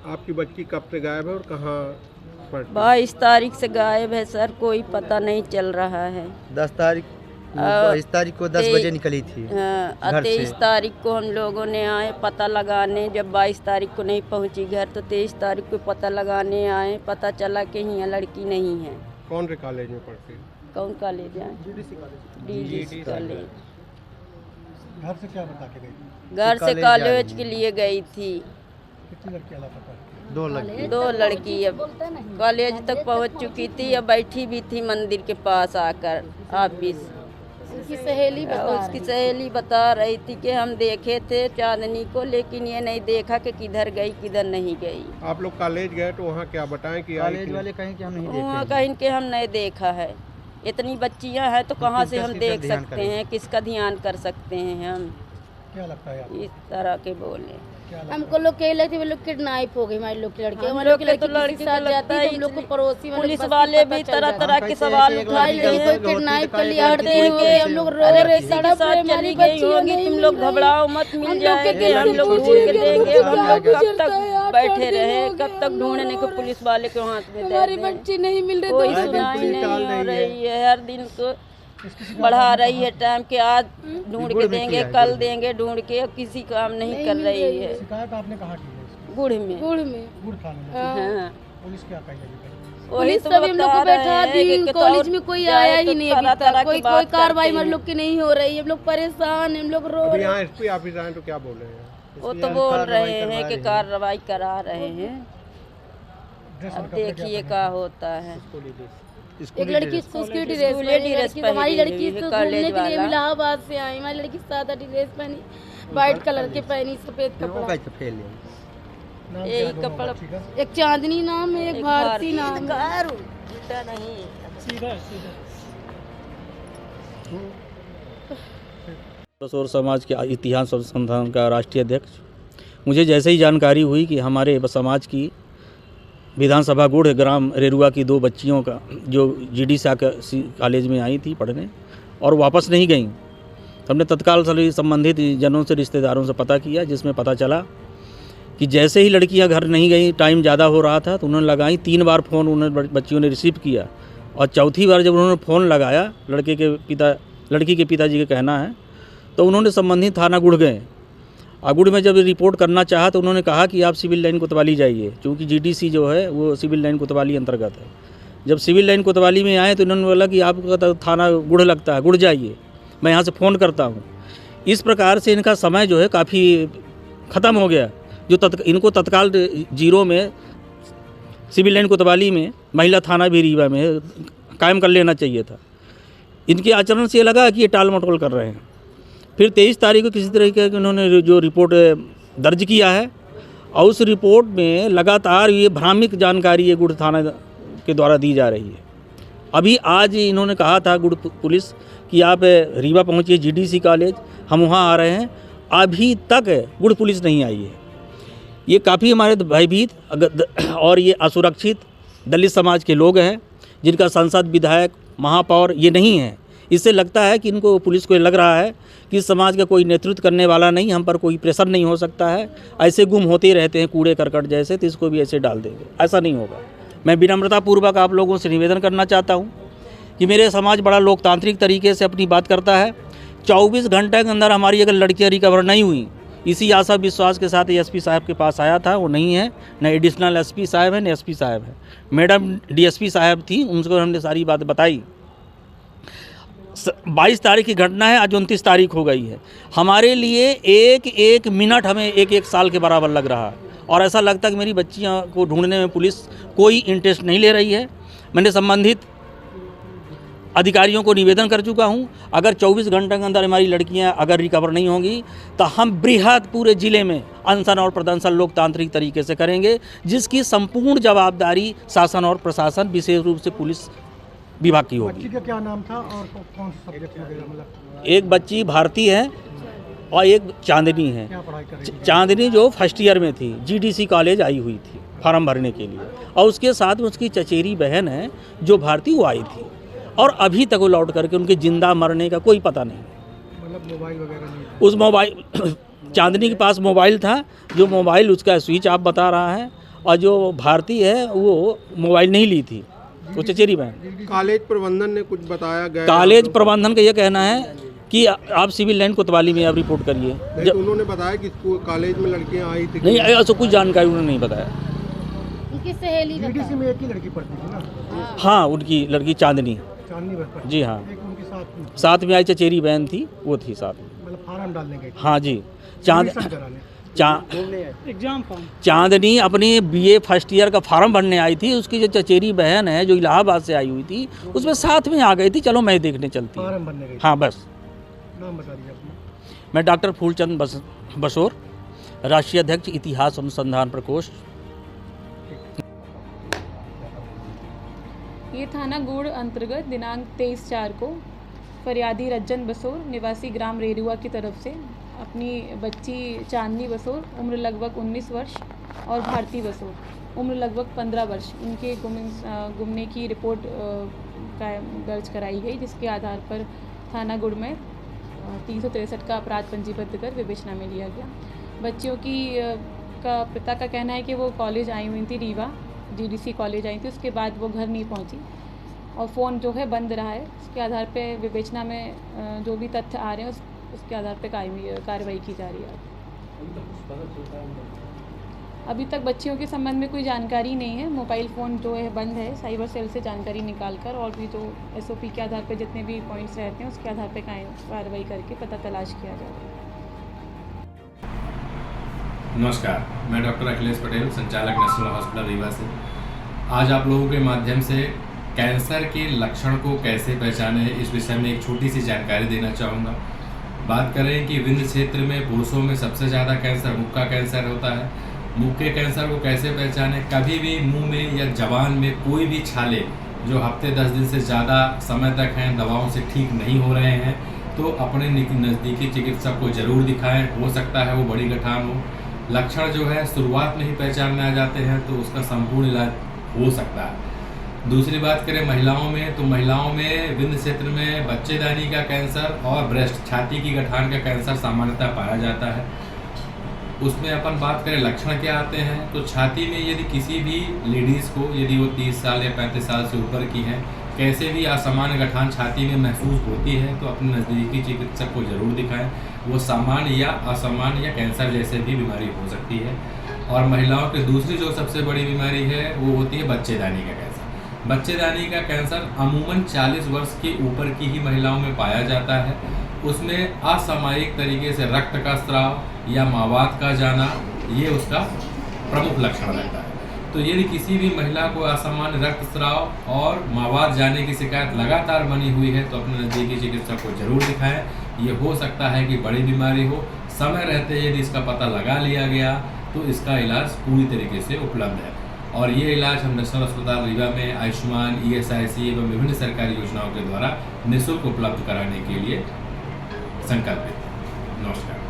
आपकी बच्ची कब से गायब है और कहाँ पढ़ती है? 22 तारीख से गायब है सर, कोई पता नहीं चल रहा है। 10 तारीख 22 तारीख को 10 बजे निकली थी घर से। 23 तारीख को हम लोगों ने आए पता लगाने, जब 22 तारीख को नहीं पहुंची घर तो 23 तारीख को पता लगाने आए, पता चला कि यहाँ लड़की नहीं है। कौन से कॉलेज में पढ़ती है? कौन कॉलेज है? DDC college. घर से क्या बता के गई? घर से कॉलेज के लिए गई थी। कितनी लड़कियां लापता? 2 लड़की। 2 लड़की अब कॉलेज तक पहुंच चुकी थी, अब बैठी भी थी मंदिर के पास आकर ऑफिस। उसकी सहेली बता रही थी कि हम देखे थे चांदनी को, लेकिन ये नहीं देखा कि किधर गई किधर नहीं गई। आप लोग कॉलेज गए तो वहाँ क्या बताएं कि कॉलेज वाले कहीं कि हम नहीं देखे। वहाँ कहीं के हम नहीं देखा है। इतनी बच्चियां हैं तो कहाँ से हम देख सकते हैं, किसका ध्यान कर सकते हैं हम? क्या लगता है आपको? इस तरह के बोले हमको लोग कह रहे थे वो लोग किडनैप हो गई, हमारे लोग की लड़की, हम लोग के तो लड़की के साथ जाती है। हम लोग को पड़ोसी पुलिस वाले भी तरह तरह के सवाल उठाते हैं, किडनैप कर लिया हड़ते हुए हम लोग रो रहे साथ चली गई होगी, तुम लोग घबराओ मत, मिल जाएंगे, हम लोग ढूंढ के देंगे। हम लोग कब तक बैठे रहे, कब तक ढूंढने को पुलिस वाले के हाथ में हमारी बच्ची नहीं मिल रही, कोई सुनाई नहीं हो रही है। हर दिन को बढ़ा रही है टाइम के, आज ढूंढ के देंगे, कल देंगे ढूंढ के, किसी काम नहीं कर रही है। शिकायत आपने कहाँ की है इसकी? गुड़ में गुड़ थाने में। हाँ। पुलिस क्या कही? वही पुलिस सब हम लोग को बैठा दी, कॉलेज में कोई आया ही नहीं अभी तक, कोई कार्रवाई हम लोग की नहीं हो रही, हम लोग परेशान, हम लोग रो रहे। यहाँ SP ऑफिस आए तो क्या बोले हैं? वो तो बोल रहे हैं कि कार्रवाई करा रहे हैं, अब देखिए क्या होता है। एक लड़की स्कूल की ड्रेस पहनी, हमारी लड़की घूमने के लिए इलाहाबाद से आई, हमारी लड़की सादा ड्रेस पहनी, व्हाइट कलर के पहनी, सफेद कपड़ा, यही कपड़ा। एक चांदनी नाम है, एक भारती नाम है। बसोर समाज के इतिहास अनुसंधान का राष्ट्रीय अध्यक्ष। मुझे जैसे ही जानकारी हुई कि हमारे समाज की विधानसभा गुड़ ग्राम रेरुआ की 2 बच्चियों का जो GDC कॉलेज में आई थी पढ़ने और वापस नहीं गईं, तो हमने तत्काल सभी संबंधित जनों से, रिश्तेदारों से पता किया, जिसमें पता चला कि जैसे ही लड़कियां घर नहीं गई, टाइम ज़्यादा हो रहा था, तो उन्होंने लगाई। 3 बार फ़ोन उन्होंने बच्चियों ने रिसीव किया और चौथी बार जब उन्होंने फ़ोन लगाया, लड़की के पिताजी का कहना है, तो उन्होंने संबंधित थाना गुड़ गए। गुड़ में जब रिपोर्ट करना चाहा तो उन्होंने कहा कि आप सिविल लाइन कोतवाली जाइए, क्योंकि GDC जो है वो सिविल लाइन कोतवाली अंतर्गत है। जब सिविल लाइन कोतवाली में आए तो उन्होंने बोला कि आपका तो थाना गुड़ लगता है, गुड़ जाइए, मैं यहाँ से फ़ोन करता हूँ। इस प्रकार से इनका समय जो है काफ़ी ख़त्म हो गया, जो इनको तत्काल 0 में सिविल लाइन कोतवाली में महिला थाना भी रीवा में कायम कर लेना चाहिए था। इनके आचरण से ये लगा कि ये टाल मटोल कर रहे हैं। फिर 23 तारीख को किसी तरीके की उन्होंने जो रिपोर्ट दर्ज किया है, और उस रिपोर्ट में लगातार ये भ्रामक जानकारी ये गुड़ थाना के द्वारा दी जा रही है। अभी आज इन्होंने कहा था गुड़ पुलिस कि आप रीवा पहुँचिए GDC कॉलेज, हम वहाँ आ रहे हैं। अभी तक गुड़ पुलिस नहीं आई है। ये काफ़ी हमारे भयभीत और ये असुरक्षित दलित समाज के लोग हैं, जिनका सांसद, विधायक, महापौर ये नहीं है। इससे लगता है कि इनको, पुलिस को लग रहा है कि इस समाज का कोई नेतृत्व करने वाला नहीं, हम पर कोई प्रेशर नहीं हो सकता है, ऐसे गुम होते ही रहते हैं कूड़े करकट जैसे, तो इसको भी ऐसे डाल देंगे। ऐसा नहीं होगा। मैं विनम्रतापूर्वक आप लोगों से निवेदन करना चाहता हूँ कि मेरे समाज बड़ा लोकतांत्रिक तरीके से अपनी बात करता है। 24 घंटे के अंदर हमारी अगर लड़कियाँ रिकवर नहीं हुई, इसी आशा विश्वास के साथ SP साहब के पास आया था, वो नहीं है, न एडिशनल SP साहब है, न SP साहब है। मैडम DSP साहब थी, उनको हमने सारी बात बताई। 22 तारीख की घटना है, आज 29 तारीख हो गई है। हमारे लिए एक मिनट हमें एक साल के बराबर लग रहा है, और ऐसा लगता है कि मेरी बच्चियों को ढूंढने में पुलिस कोई इंटरेस्ट नहीं ले रही है। मैंने संबंधित अधिकारियों को निवेदन कर चुका हूं, अगर 24 घंटे के अंदर हमारी लड़कियां अगर रिकवर नहीं होंगी तो हम बृहद पूरे ज़िले में अनशन और प्रदर्शन लोकतांत्रिक तरीके से करेंगे, जिसकी संपूर्ण जवाबदारी शासन और प्रशासन, विशेष रूप से पुलिस विभाग की होगी। बच्ची का क्या नाम था और कौन सा सब्जेक्ट वगैरह? मतलब एक बच्ची भारती है और एक चांदनी है। क्या पढ़ाई कर रही है? चांदनी जो फर्स्ट ईयर में थी, GDC कॉलेज आई हुई थी फार्म भरने के लिए, और उसके साथ में उसकी चचेरी बहन है जो भारती, वो आई थी, और अभी तक वो लौट करके उनके जिंदा मरने का कोई पता नहीं। मतलब मोबाइल वगैरह नहीं? उस मोबाइल चांदनी के पास मोबाइल था, जो मोबाइल उसका स्विच ऑफ बता रहा है, और जो भारती है वो मोबाइल नहीं ली थी, वो चचेरी बहन। कॉलेज प्रबंधन ने कुछ बताया गया? कॉलेज प्रबंधन का ये कहना है कि आप सिविल लाइन कोतवाली में आप रिपोर्ट करिए। नहीं, तो उन्होंने बताया कि स्कूल कॉलेज में लड़कियां आई थी। नहीं, ऐसा कुछ जानकारी उन्होंने नहीं बताया। उनकी सहेली डीडीसी में एक ही लड़की पढ़ती थी ना, हाँ, उनकी लड़की चांदनी, चांदनी बस पढ़ती जी हाँ, थी। एक उनके साथ में साथ में आई चचेरी बहन थी, वो थी साथ में। मतलब फार्म डालने गई थी, हाँ जी, एडमिशन कराने। चांदनी अपने बीए फर्स्ट ईयर का फॉर्म भरने आई थी। उसकी जो चचेरी बहन है जो इलाहाबाद से आई हुई थी, उसमें साथ में आ गई थी, चलो मैं देखने चलती हूँ। फार्म भरने गई थी। हाँ बस। नाम बता दीजिए अपना। मैं डॉक्टर फूलचंद बसोर, राष्ट्रीय अध्यक्ष इतिहास अनुसंधान प्रकोष्ठ। ये थाना गुड़ अंतर्गत दिनांक 23/4 को फरियादी रज्जन बसोर निवासी ग्राम रेरुआ की तरफ से अपनी बच्ची चांदनी बसोर उम्र लगभग 19 वर्ष और भारती बसोर उम्र लगभग 15 वर्ष इनके गुमने की रिपोर्ट दर्ज कराई गई, जिसके आधार पर थाना गुड़ में 363 का अपराध पंजीबद्ध कर विवेचना में लिया गया। बच्चियों की का पिता का कहना है कि वो कॉलेज आई हुई थी, रीवा जीडीसी कॉलेज आई थी, उसके बाद वो घर नहीं पहुंची और फ़ोन जो है बंद रहा है। उसके आधार पे विवेचना में जो भी तथ्य आ रहे हैं उसके आधार पे कार्रवाई की जा रही है। अभी तक बच्चियों के संबंध में कोई जानकारी नहीं है। मोबाइल फ़ोन जो है बंद है, साइबर सेल से जानकारी निकालकर और भी जो एसओपी के आधार पर जितने भी पॉइंट्स रहते हैं उसके आधार पर कार्रवाई करके पता तलाश किया जा रहा है। नमस्कार, मैं डॉक्टर अखिलेश पटेल, संचालक नेशनल हॉस्पिटल रीवा से। आज आप लोगों के माध्यम से कैंसर के लक्षण को कैसे पहचानें, इस विषय में एक छोटी सी जानकारी देना चाहूँगा। बात करें कि विंध्य क्षेत्र में पुरुषों में सबसे ज़्यादा कैंसर मुख का कैंसर होता है। मुख के कैंसर को कैसे पहचानें? कभी भी मुंह में या जबान में कोई भी छाले जो हफ्ते 10 दिन से ज़्यादा समय तक हैं, दवाओं से ठीक नहीं हो रहे हैं, तो अपने नज़दीकी चिकित्सक को ज़रूर दिखाएं। हो सकता है वो बड़ी गठान हो। लक्षण जो है शुरुआत में ही पहचान में आ जाते हैं तो उसका संपूर्ण इलाज हो सकता है। दूसरी बात करें महिलाओं में, तो महिलाओं में विंध्य क्षेत्र में बच्चेदानी का कैंसर और ब्रेस्ट छाती की गठान का कैंसर सामान्यतः पाया जाता है। उसमें अपन बात करें लक्षण क्या आते हैं, तो छाती में यदि किसी भी लेडीज़ को, यदि वो 30 साल या 35 साल से ऊपर की हैं, कैसे भी असामान्य गठान छाती में महसूस होती है तो अपने नज़दीकी चिकित्सक को ज़रूर दिखाएं। वो सामान्य या असामान्य या कैंसर जैसे भी बीमारी हो सकती है। और महिलाओं की दूसरी जो सबसे बड़ी बीमारी है वो होती है बच्चेदानी का कैंसर। बच्चेदानी का कैंसर अमूमन 40 वर्ष के ऊपर की ही महिलाओं में पाया जाता है। उसमें असामयिक तरीके से रक्त का स्राव या मावात का जाना, ये उसका प्रमुख लक्षण रहता है। तो यदि किसी भी महिला को असामान्य रक्तस्राव और मावात जाने की शिकायत लगातार बनी हुई है तो अपने नज़दीकी चिकित्सक को जरूर दिखाएं। ये हो सकता है कि बड़ी बीमारी हो। समय रहते यदि इसका पता लगा लिया गया तो इसका इलाज पूरी तरीके से उपलब्ध है। और ये इलाज हम नेशनल अस्पताल रीवा में आयुष्मान, ESIC एवं विभिन्न सरकारी योजनाओं के द्वारा निःशुल्क उपलब्ध कराने के लिए संकल्पित। नमस्कार।